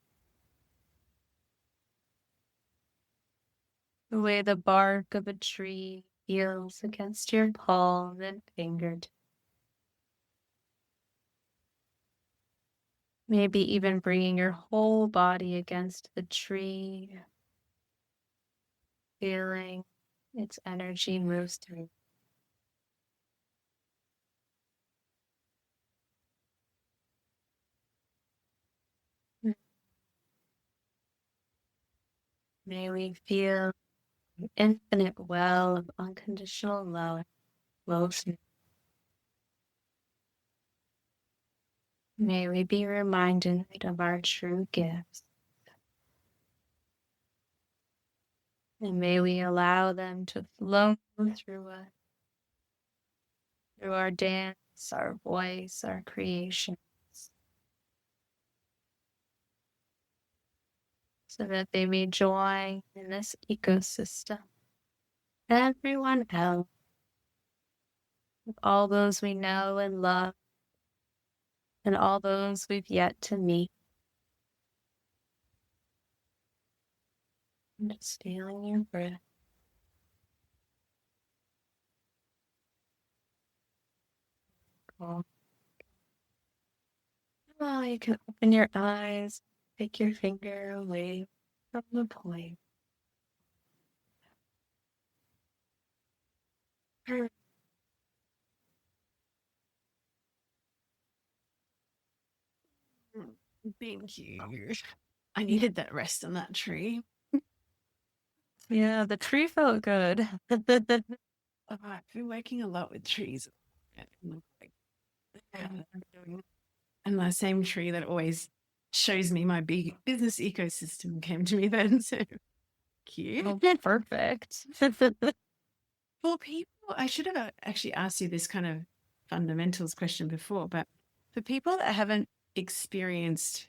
the way the bark of a tree feels against your palm and fingertip. Maybe even bringing your whole body against the tree, feeling its energy moves through. May we feel the infinite well of unconditional love flow through. May we be reminded of our true gifts, and may we allow them to flow through us, through our dance, our voice, our creations, so that they may join in this ecosystem. Everyone else, all those we know and love, and all those we've yet to meet. Just feeling your breath. Cool. Well, you can open your eyes, take your finger away from the point. Thank you. I needed that rest on that tree. Yeah, the tree felt good. I've been working a lot with trees. And the same tree that always shows me my big business ecosystem came to me then. So cute. Oh, perfect. For people, I should have actually asked you this kind of fundamentals question before, but for people that haven't experienced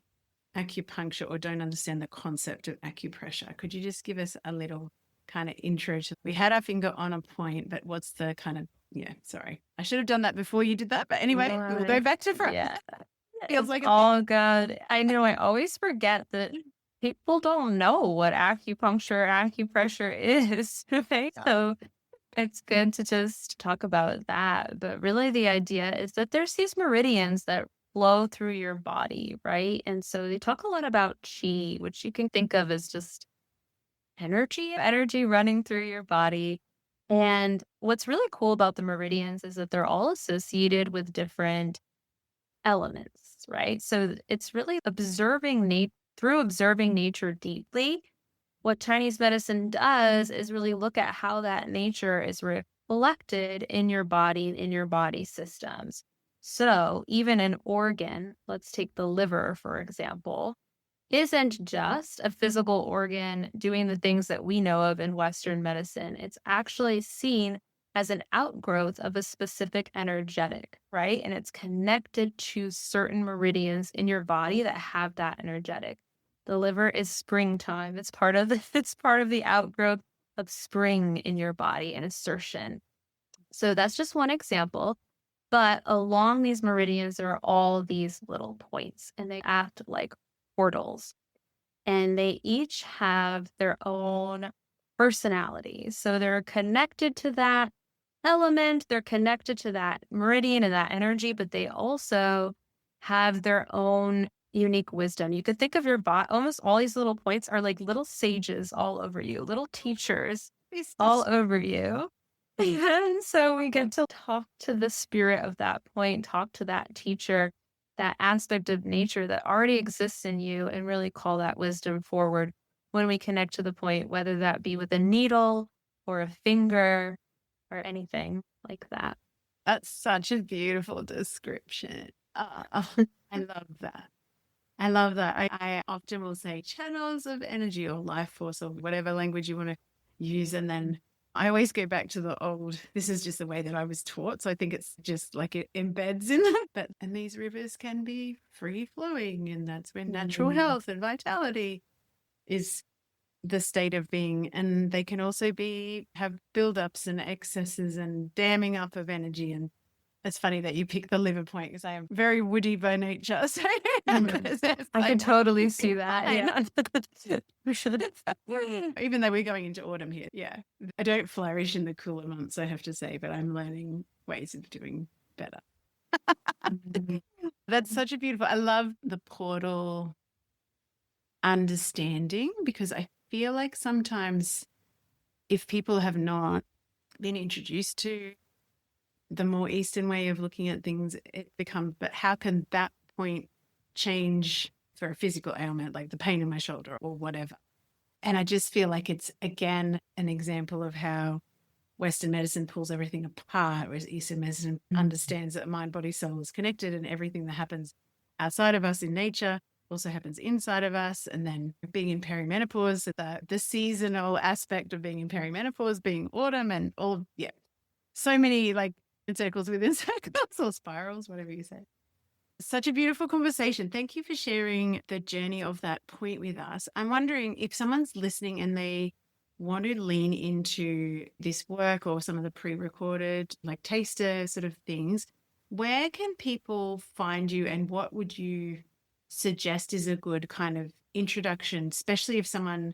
acupuncture or don't understand the concept of acupressure, could you just give us a little kind of intro to, we had our finger on a point, but what's the kind of, yeah, sorry. I should have done that before you did that, but anyway, we'll go back to front. Yeah. Feels It's like all good. I know I always forget that people don't know what acupuncture, acupressure is. Right? So it's good to just talk about that. But really, the idea is that there's these meridians that flow through your body, right? And so they talk a lot about chi, which you can think of as just energy running through your body. And what's really cool about the meridians is that they're all associated with different elements, right? So it's really observing through observing nature deeply. What Chinese medicine does is really look at how that nature is reflected in your body systems. So even an organ, let's take the liver, for example, isn't just a physical organ doing the things that we know of in Western medicine. It's actually seen as an outgrowth of a specific energetic, right? And it's connected to certain meridians in your body that have that energetic. The liver is springtime. It's part of the it's part of the outgrowth of spring in your body and assertion. So that's just one example. But along these meridians, there are all these little points, and they act like portals, and they each have their own personality. So they're connected to that element, they're connected to that meridian and that energy, but they also have their own unique wisdom. You could think of your body, almost all these little points are like little sages all over you, little teachers all over you. And so we get to talk to the spirit of that point, talk to that teacher, that aspect of nature that already exists in you, and really call that wisdom forward when we connect to the point, whether that be with a needle or a finger or anything like that. That's such a beautiful description. I love that. I love that. I often will say channels of energy or life force or whatever language you want to use. And then I always go back to the old, this is just the way that I was taught. So I think it's just like it embeds in that. And these rivers can be free flowing. And that's when natural health and vitality is the state of being. And they can also have buildups and excesses and damming up of energy. And it's funny that you pick the liver point because I am very woody by nature. So I can totally see that. Yeah. We should. Even though we're going into autumn here. Yeah. I don't flourish in the cooler months, I have to say, but I'm learning ways of doing better. That's such a beautiful, I love the portal understanding, because I feel like sometimes if people have not been introduced to the more Eastern way of looking at things, it becomes, but how can that point change for a physical ailment like the pain in my shoulder or whatever? And I just feel like it's, again, an example of how Western medicine pulls everything apart, whereas Eastern medicine understands that mind, body, soul is connected, and everything that happens outside of us in nature also happens inside of us. And then being in perimenopause, the seasonal aspect of being in perimenopause, being autumn, and all, yeah, so many like circles within circles or spirals, whatever you say. Such a beautiful conversation. Thank you for sharing the journey of that point with us. I'm wondering if someone's listening and they want to lean into this work or some of the pre-recorded like taster sort of things, where can people find you, and what would you suggest is a good kind of introduction, especially if someone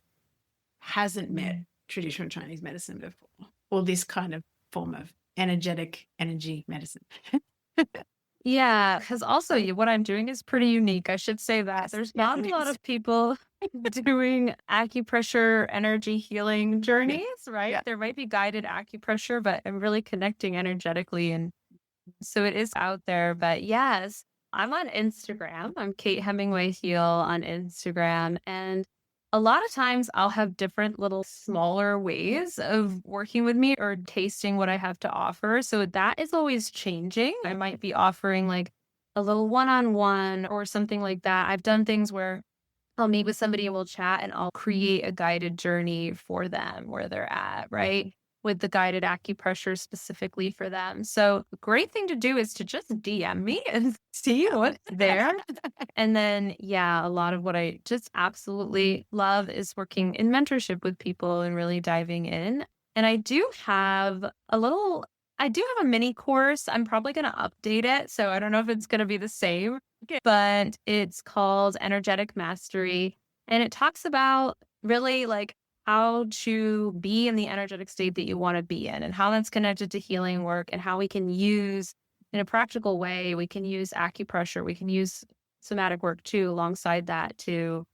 hasn't met traditional Chinese medicine before, or this kind of form of energy medicine? Yeah, because also what I'm doing is pretty unique. I should say that there's not a lot of people doing acupressure energy healing journeys, right? Yeah. There might be guided acupressure, but I'm really connecting energetically. And so it is out there. But yes, I'm on Instagram. I'm Kate Hemingway Heal on Instagram. And a lot of times I'll have different little smaller ways of working with me or tasting what I have to offer. So that is always changing. I might be offering like a little one on one or something like that. I've done things where I'll meet with somebody and we'll chat and I'll create a guided journey for them where they're at, right? With the guided acupressure specifically for them. So the great thing to do is to just DM me and see what's there. And then, yeah, a lot of what I just absolutely love is working in mentorship with people and really diving in. And I do have a mini course. I'm probably going to update it. So I don't know if it's going to be the same, but it's called Energetic Mastery. And it talks about really like how to be in the energetic state that you want to be in and how that's connected to healing work and how we can use in a practical way, we can use acupressure, we can use somatic work too alongside that to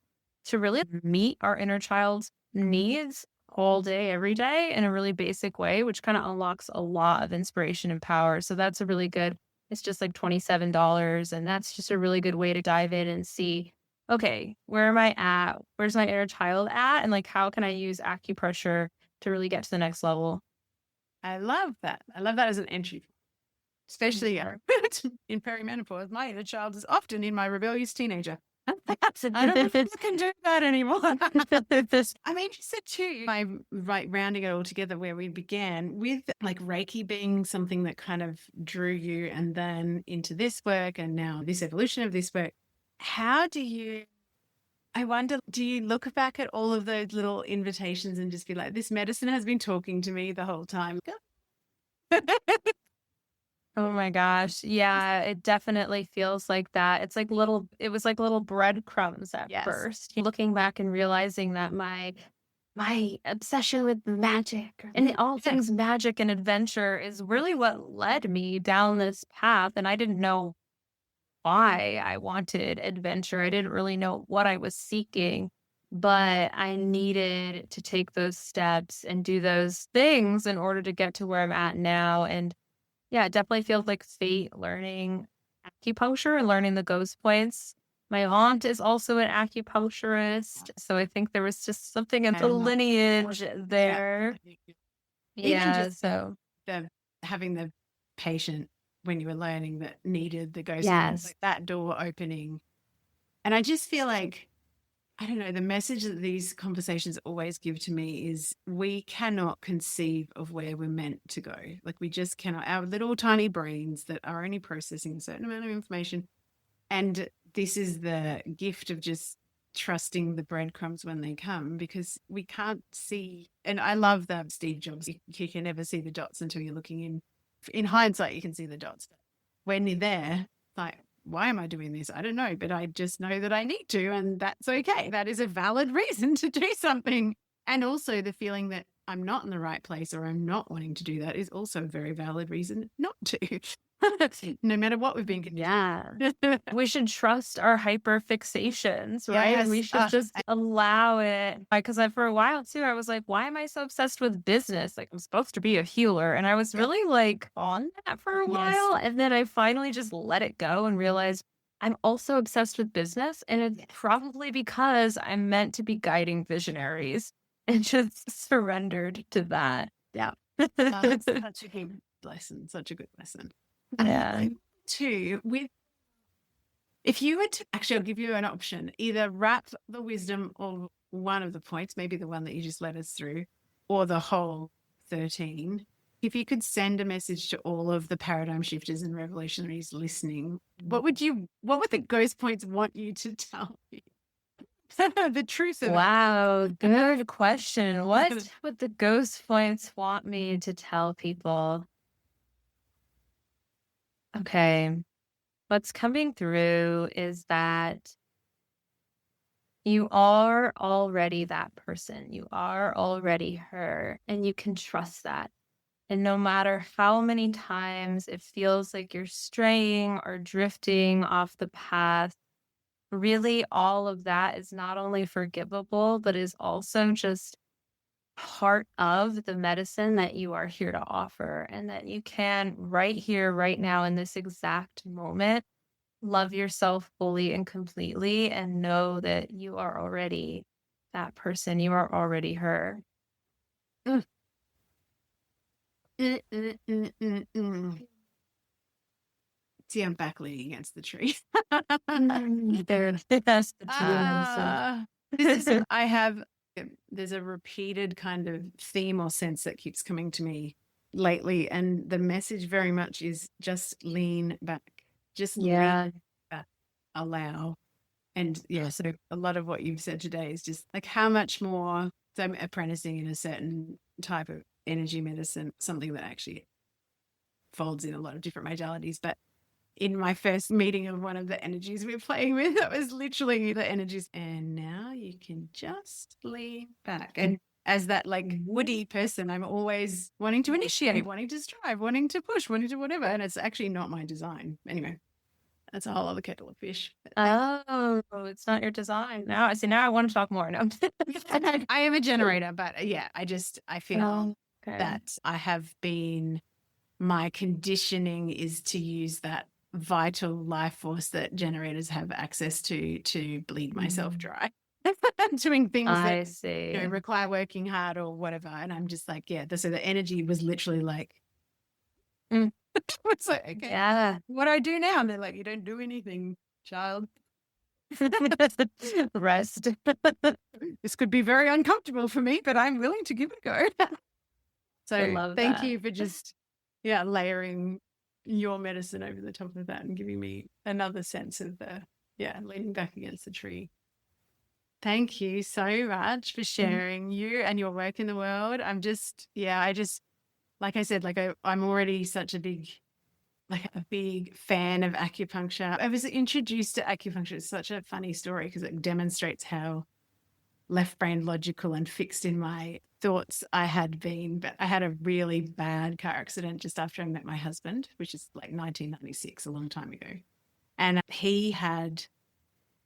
really meet our inner child's needs all day every day in a really basic way, which kind of unlocks a lot of inspiration and power. So that's a really good, it's just like $27, and that's just a really good way to dive in and see, okay, where am I at? Where's my inner child at? And like how can I use acupressure to really get to the next level? I love that. I love that as an entry, especially in perimenopause. My inner child is often in my rebellious teenager. I don't think I can do that anymore. I'm interested too, by rounding it all together where we began with like Reiki being something that kind of drew you and then into this work and now this evolution of this work. How do you, I wonder, do you look back at all of those little invitations and just be like, this medicine has been talking to me the whole time? Oh my gosh. Yeah, it definitely feels like that. It was like little breadcrumbs at Yes. first. Looking back and realizing that my obsession with magic and all things magic and adventure is really what led me down this path. And I didn't know why I wanted adventure. I didn't really know what I was seeking, but I needed to take those steps and do those things in order to get to where I'm at now. And yeah, it definitely feels like fate learning acupuncture and learning the ghost points. My aunt is also an acupuncturist, so I think there was just something in the lineage there. Even Yeah, just so the having the patient when you were learning that needed the ghost, yes. like that door opening. And I just feel like, I don't know, the message that these conversations always give to me is we cannot conceive of where we're meant to go. Like we just cannot, our little tiny brains that are only processing a certain amount of information. And this is the gift of just trusting the breadcrumbs when they come, because we can't see. And I love that Steve Jobs, you can never see the dots until you're looking in hindsight, you can see the dots. But when you're there, like, why am I doing this? I don't know, but I just know that I need to, and that's okay. That is a valid reason to do something. And also the feeling that I'm not in the right place or I'm not wanting to do that is also a very valid reason not to. No matter what we've been Yeah. We should trust our hyper fixations, right? Yes. We should just allow it. Because for a while too, I was like, why am I so obsessed with business? Like, I'm supposed to be a healer. And I was really like on that for a while. And then I finally just let it go and realized I'm also obsessed with business, and it's probably because I'm meant to be guiding visionaries and just surrendered to that. Yeah. That's such a good lesson. Such a good lesson. Yeah. Two, with if you were to actually, I'll give you an option. Either wrap the wisdom of one of the points, maybe the one that you just led us through, or the whole 13. If you could send a message to all of the paradigm shifters and revolutionaries listening, what would the ghost points want you to tell me? The truth of it. Wow, good question. What would the ghost points want me to tell people? Okay. What's coming through is that you are already that person. You are already her, and you can trust that. And no matter how many times it feels like you're straying or drifting off the path, really all of that is not only forgivable, but is also just part of the medicine that you are here to offer, and that you can right here, right now, in this exact moment, love yourself fully and completely and know that you are already that person. You are already her. Mm, mm, mm, mm, mm, mm. See, I'm back leaning against the tree. There, that's the tears. This is, I have, there's a repeated kind of theme or sense that keeps coming to me lately. And the message very much is just lean back, just lean Yeah. back, allow. And yeah, so a lot of what you've said today is just like how much more. So I'm apprenticing in a certain type of energy medicine, something that actually folds in a lot of different modalities. But in my first meeting of one of the energies we're playing with, that was literally the energies. And now you can just lean back. And as that like woody person, I'm always wanting to initiate, wanting to strive, wanting to push, wanting to whatever. And it's actually not my design. Anyway, that's a whole other kettle of fish. Oh, it's not your design. Now I see. Now I want to talk more. No. I am a generator, but yeah, I feel Oh, okay. that I have been, my conditioning is to use that vital life force that generators have access to bleed myself dry. Doing things that, I see. require working hard or whatever. And I'm just like, yeah, so the energy was literally like, Mm, it's like, okay, yeah. what do I do now? And they're like, you don't do anything, child. Rest. This could be very uncomfortable for me, but I'm willing to give it a go. I So love thank that. you for just, yeah, layering your medicine over the top of that and giving me another sense of the, yeah, leaning back against the tree. Thank you so much for sharing you and your work in the world. I'm just, yeah, like I said, like I'm already such a big, like a big fan of acupuncture. I was introduced to acupuncture. It's such a funny story because it demonstrates how left brain logical and fixed in my thoughts I had been. But I had a really bad car accident just after I met my husband, which is like 1996, a long time ago. And he had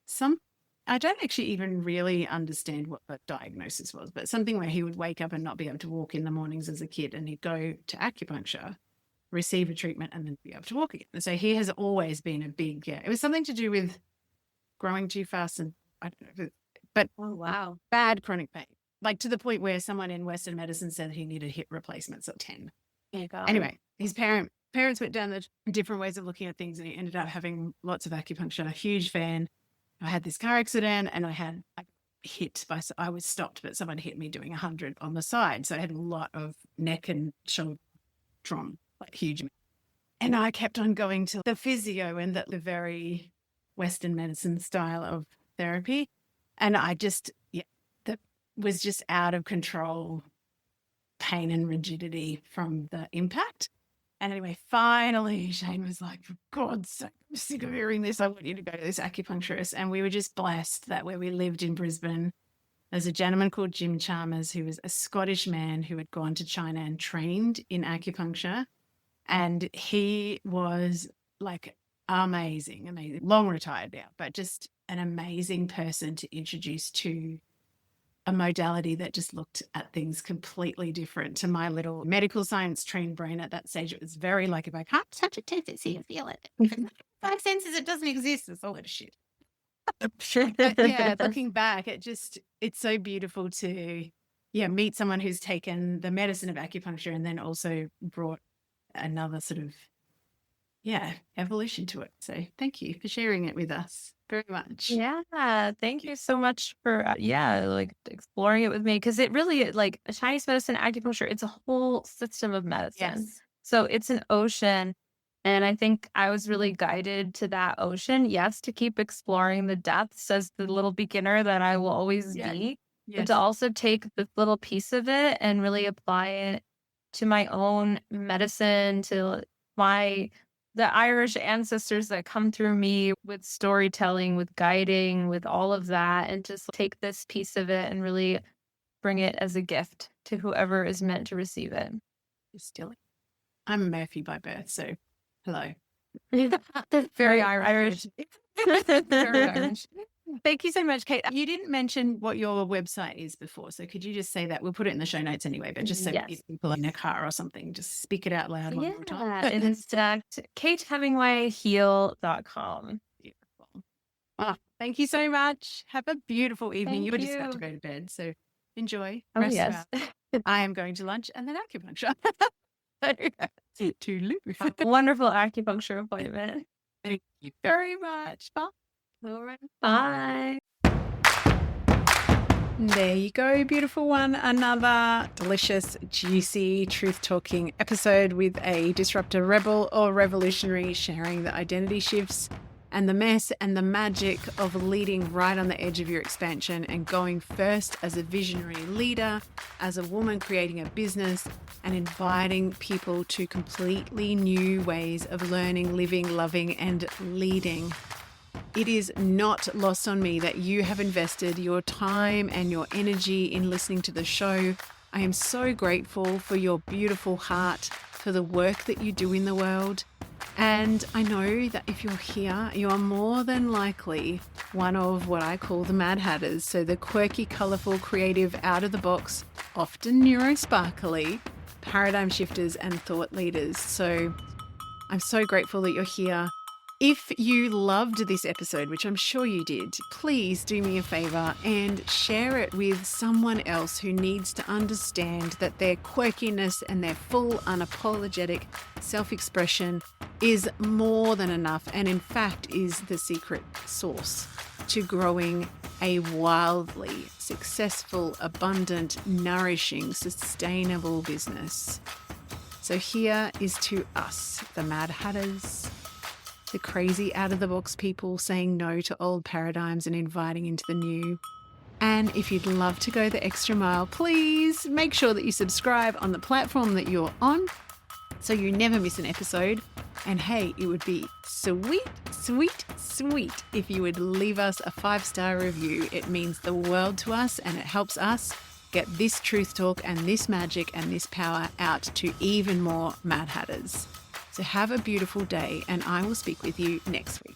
some, I don't actually even really understand what the diagnosis was, but something where he would wake up and not be able to walk in the mornings as a kid, and he'd go to acupuncture, receive a treatment, and then be able to walk again. And so he has always been a big, yeah, it was something to do with growing too fast, and I don't know, but Oh, wow. bad chronic pain, like to the point where someone in Western medicine said he needed hip replacements at 10. Oh, God. Anyway, his parents went down the different ways of looking at things, and he ended up having lots of acupuncture. A huge fan. I had this car accident, and I hit by, I was stopped, but someone hit me doing 100 on the side. So I had a lot of neck and shoulder trauma, like huge. And I kept on going to the physio and the very Western medicine style of therapy. And I just, yeah, that was just out of control pain and rigidity from the impact. And anyway, finally, Shane was like, for God's sake, I'm sick of hearing this. I want you to go to this acupuncturist. And we were just blessed that where we lived in Brisbane, there's a gentleman called Jim Chalmers, who was a Scottish man who had gone to China and trained in acupuncture. And he was like amazing, amazing, long retired now, but just an amazing person to introduce to a modality that just looked at things completely different to my little medical science trained brain at that stage. It was very like, if I can't touch it, taste it, see it, feel it. Five senses, it doesn't exist. It's all that shit. But yeah, looking back, it's so beautiful to, meet someone who's taken the medicine of acupuncture and then also brought another sort of, evolution to it. So thank you for sharing it with us very much. Yeah, thank you so much for like exploring it with me because it really like Chinese medicine, acupuncture, it's a whole system of medicine. Yes. So it's an ocean, and I think I was really guided to that ocean, yes, to keep exploring the depths as the little beginner that I will always Yeah. be, but Yes. to also take this little piece of it and really apply it to my own medicine, to my the Irish ancestors that come through me with storytelling, with guiding, with all of that, and just take this piece of it and really bring it as a gift to whoever is meant to receive it. Still, I'm a Murphy by birth, so hello. Very Irish. Irish. Very Irish. Thank you so much, Kate. You didn't mention what your website is before, so could you just say that? We'll put it in the show notes anyway, but just so Yes. if people in a car or something, just speak it out loud one more time. Yeah, it is KateHemingwayHeal.com. Beautiful. Thank you so much. Have a beautiful evening. Thank You're just about to you. go to bed, so enjoy. Oh, Rest yes. well. I am going to lunch and then acupuncture. To live. Wonderful acupuncture appointment. Thank you very much. Bye. All right. Bye. There you go, beautiful one. Another delicious, juicy, truth-talking episode with a disruptor rebel or revolutionary sharing the identity shifts and the mess and the magic of leading right on the edge of your expansion and going first as a visionary leader, as a woman creating a business and inviting people to completely new ways of learning, living, loving, and leading. It is not lost on me that you have invested your time and your energy in listening to the show. I am so grateful for your beautiful heart, for the work that you do in the world. And I know that if you're here, you are more than likely one of what I call the Mad Hatters. So the quirky, colourful, creative, out of the box, often neurosparkly, paradigm shifters and thought leaders. So I'm so grateful that you're here. If you loved this episode, which I'm sure you did, please do me a favor and share it with someone else who needs to understand that their quirkiness and their full unapologetic self-expression is more than enough and in fact is the secret sauce to growing a wildly successful, abundant, nourishing, sustainable business. So here is to us, the Mad Hatters, the crazy out-of-the-box people saying no to old paradigms and inviting into the new. And if you'd love to go the extra mile, please make sure that you subscribe on the platform that you're on so you never miss an episode. And hey, it would be sweet, sweet, sweet if you would leave us a 5-star review. It means the world to us and it helps us get this truth talk and this magic and this power out to even more Mad Hatters. So have a beautiful day and I will speak with you next week.